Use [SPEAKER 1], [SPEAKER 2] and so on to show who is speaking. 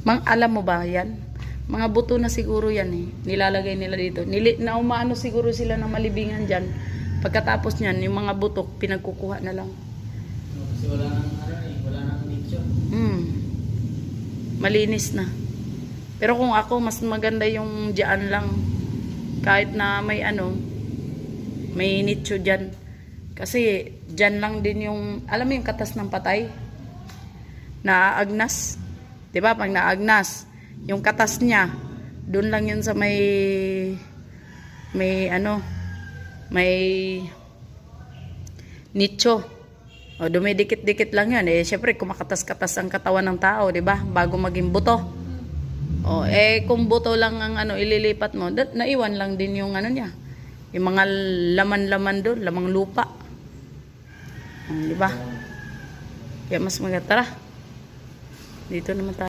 [SPEAKER 1] Alam mo ba yan? Mga buto na siguro yan eh. Nilalagay nila dito. Na umaano siguro sila ng malibingan dyan. Pagkatapos niyan, yung mga buto, pinagkukuha na lang.
[SPEAKER 2] Kasi wala nang wala nang nicho.
[SPEAKER 1] Malinis na. Pero kung ako, mas maganda yung dyan lang. Kahit na may may nicho dyan. Kasi dyan lang din yung, alam mo yung katas ng patay? Naaagnas. Diba? Pag naagnas, yung katas niya, doon lang yun sa may nicho. O, dumidikit-dikit lang yun. Eh, syempre, kumakatas-katas ang katawan ng tao, diba? Bago maging buto. O, kung buto lang ang ililipat mo, naiwan lang din yung niya. Yung mga laman-laman doon, lamang lupa. Diba? Kaya mas maganda. Tara. Dito naman tayo.